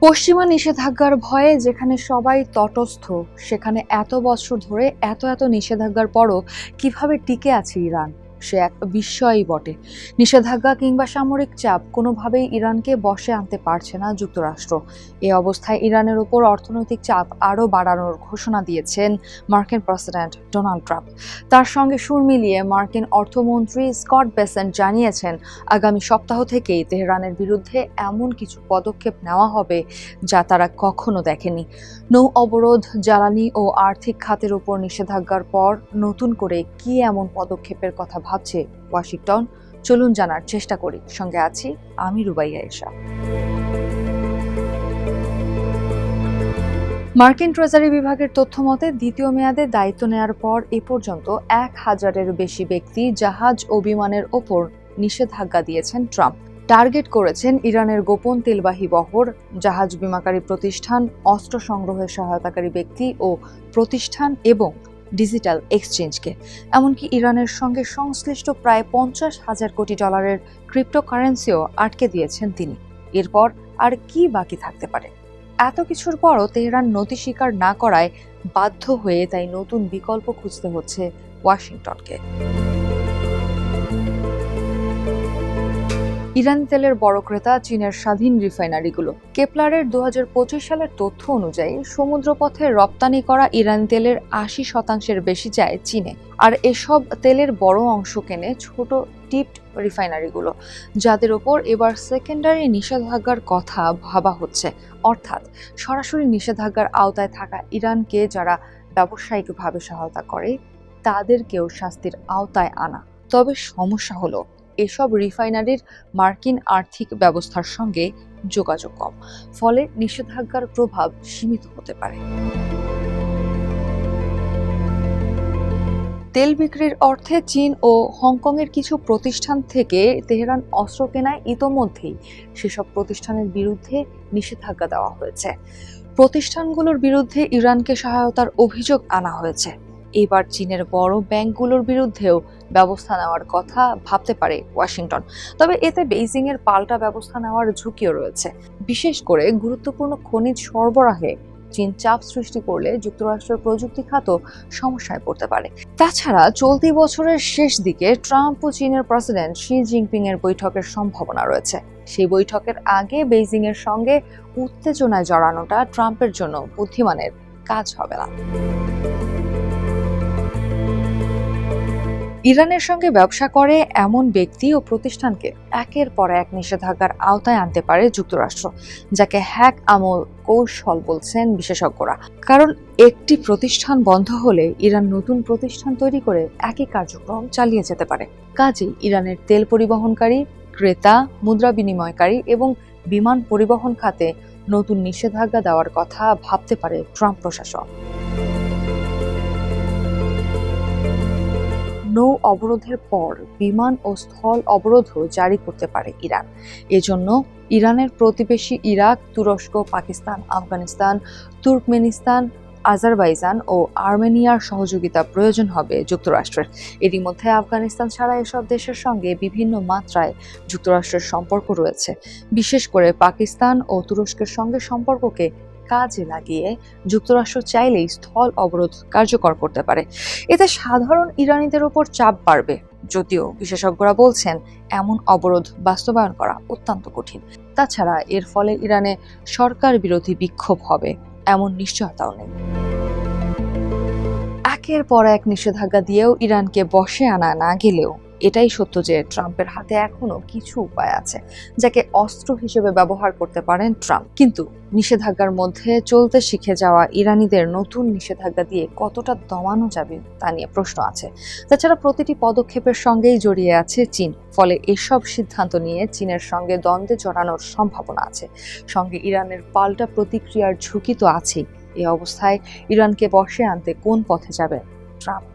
পশ্চিমা নিষেধাজ্ঞার ভয়ে যেখানে সবাই তটস্থ, সেখানে এত বছর ধরে এত নিষেধাজ্ঞার পরও কিভাবে টিকে আছে ইরান, সে এক বিস্ময়ই বটে। নিষেধাজ্ঞা কিংবা সামরিক চাপ কোনোভাবেই ইরানকে বশে আনতে পারছে না যুক্তরাষ্ট্র। এই অবস্থায় ইরানের উপর অর্থনৈতিক চাপ আরও বাড়ানোর ঘোষণা দিয়েছেন মার্কিন প্রেসিডেন্ট ডোনাল্ড ট্রাম্প। তার সঙ্গে সুর মিলিয়ে মার্কিন অর্থমন্ত্রী স্কট বেসেন্ট জানিয়েছেন, আগামী সপ্তাহ থেকেই তেহরানের বিরুদ্ধে এমন কিছু পদক্ষেপ নেওয়া হবে যা তারা কখনো দেখেনি। নৌ অবরোধ, জ্বালানি ও আর্থিক খাতের উপর নিষেধাজ্ঞার পর নতুন করে কি এমন পদক্ষেপের কথা ভাবছে ওয়াশিংটন? চলুন জানার চেষ্টা করি। সঙ্গে আছি আমি রুবাইয়া এশা। মার্কিন ট্রেজারি বিভাগের তথ্য মতে দ্বিতীয় মেয়াদে দায়িত্ব নেয়ার পর এ পর্যন্ত 1000-এর বেশি ব্যক্তি, জাহাজ ও বিমানের ওপর নিষেধাজ্ঞা দিয়েছেন ট্রাম্প। টার্গেট করেছেন ইরানের গোপন তেলবাহী বহর, জাহাজ বিমাকারী প্রতিষ্ঠান, অস্ত্র সংগ্রহে সহায়তাকারী ব্যক্তি ও প্রতিষ্ঠান এবং ডিজিটাল এক্সচেঞ্জকে। এমনকি ইরানের সঙ্গে সংশ্লিষ্ট প্রায় 50,000 কোটি ডলারের ক্রিপ্টোকারেন্সিও আটকে দিয়েছেন তিনি। এরপর আর কি বাকি থাকতে পারে? এত কিছুর পরও তেহরান নতি স্বীকার না করায় বাধ্য হয়ে তাই নতুন বিকল্প খুঁজতে হচ্ছে ওয়াশিংটনকে। ইরানি তেলের বড় ক্রেতা চীনের স্বাধীন রিফাইনারিগুলো। কেপলারের 2025 সালের তথ্য অনুযায়ী সমুদ্রপথে রপ্তানি করা ইরানি তেলের 80% বেশি যায় চীনে। আর এসব তেলের বড় অংশ কেনে ছোট টিপড রিফাইনারিগুলো, যাদের ওপর এবার সেকেন্ডারি নিষেধাজ্ঞার কথা ভাবা হচ্ছে। অর্থাৎ সরাসরি নিষেধাজ্ঞার আওতায় থাকা ইরানকে যারা ব্যবসায়িকভাবে সহায়তা করে তাদেরকেও শাস্তির আওতায় আনা। তবে সমস্যা হলো, এসব রিফাইনারির মার্কিন আর্থিক ব্যবস্থার সঙ্গে যোগাযোগ কম, ফলে নিষেধাজ্ঞার প্রভাব সীমিত হতে পারে। তেল বিক্রির অর্থে চীন ও হংকংয়ের কিছু প্রতিষ্ঠান থেকে তেহরান অস্ত্র কেনায় ইতোমধ্যেই সেসব প্রতিষ্ঠানের বিরুদ্ধে নিষেধাজ্ঞা দেওয়া হয়েছে। প্রতিষ্ঠানগুলোর বিরুদ্ধে ইরানকে সহায়তার অভিযোগ আনা হয়েছে। এবার চীনের বড় ব্যাংকগুলোর বিরুদ্ধেও ব্যবস্থা নেওয়ার কথা ভাবতে পারে ওয়াশিংটন। তবে এতে বেইজিংয়ের পাল্টা ব্যবস্থা নেওয়ার ঝুঁকিও রয়েছে। বিশেষ করে গুরুত্বপূর্ণ খনিজ সরবরাহে চীন চাপ সৃষ্টি করলে যুক্তরাষ্ট্রের প্রযুক্তি খাতও সমস্যায় পড়তে পারে। তাছাড়া চলতি বছরের শেষ দিকে ট্রাম্প ও চীনের প্রেসিডেন্ট শি জিনপিং এর বৈঠকের সম্ভাবনা রয়েছে। সেই বৈঠকের আগে বেইজিং এর সঙ্গে উত্তেজনায় জড়ানোটা ট্রাম্পের জন্য বুদ্ধিমানের কাজ হবে না। ইরানের সঙ্গে ব্যবসা করে এমন ব্যক্তি ও প্রতিষ্ঠানকে একের পর এক নিষেধাজ্ঞার আওতায় আনতে পারে যুক্তরাষ্ট্র, যাকে হ্যাক আমল কৌশল বলছেন বিশেষজ্ঞরা। কারণ একটি প্রতিষ্ঠান বন্ধ হলে ইরান নতুন প্রতিষ্ঠান তৈরি করে একই কার্যক্রম চালিয়ে যেতে পারে। কাজেই ইরানের তেল পরিবহনকারী, ক্রেতা, মুদ্রা বিনিময়কারী এবং বিমান পরিবহন খাতে নতুন নিষেধাজ্ঞা দেওয়ার কথা ভাবতে পারে ট্রাম্প প্রশাসন। নৌ অবরোধের পর বিমান ও স্থল অবরোধও জারি করতে পারে ইরান। এজন্য ইরানের প্রতিবেশী ইরাক, তুরস্ক, পাকিস্তান, আফগানিস্তান, তুর্কমেনিস্তান, আজারবাইজান ও আর্মেনিয়ার সহযোগিতা প্রয়োজন হবে যুক্তরাষ্ট্রের। এরই মধ্যে আফগানিস্তান ছাড়া এসব দেশের সঙ্গে বিভিন্ন মাত্রায় যুক্তরাষ্ট্রের সম্পর্ক রয়েছে। বিশেষ করে পাকিস্তান ও তুরস্কের সঙ্গে সম্পর্ককে কাজে লাগিয়ে যুক্তরাষ্ট্র চাইলেই স্থল অবরোধ কার্যকর করতে পারে। এতে সাধারণ ইরানিদের ওপর চাপ বাড়বে, যদিও বিশেষজ্ঞরা বলছেন এমন অবরোধ বাস্তবায়ন করা অত্যন্ত কঠিন। তাছাড়া এর ফলে ইরানে সরকার বিরোধী বিক্ষোভ হবে এমন নিশ্চয়তাও নেই। একের পর এক নিষেধাজ্ঞা দিয়েও ইরানকে বশে আনা না গেলেও এটাই সত্য যে ট্রাম্পের হাতে এখনো কিছু উপায় আছে যাকে অস্ত্র হিসেবে ব্যবহার করতে পারেন ট্রাম্প। কিন্তু নিষেধাজ্ঞার মধ্যে চলতে শিখে যাওয়া ইরানিদের নতুন নিষেধাজ্ঞা দিয়ে কতটা দমানো যাবে তা নিয়ে প্রশ্ন আছে। তাছাড়া প্রতিটি পদক্ষেপের সঙ্গেই জড়িয়ে আছে চীন, ফলে এসব সিদ্ধান্ত নিয়ে চীনের সঙ্গে দ্বন্দ্বে জড়ানোর সম্ভাবনা আছে। সঙ্গে ইরানের পাল্টা প্রতিক্রিয়ার ঝুঁকি তো আছেই। এই অবস্থায় ইরানকে বশে আনতে কোন পথে যাবে ট্রাম্প?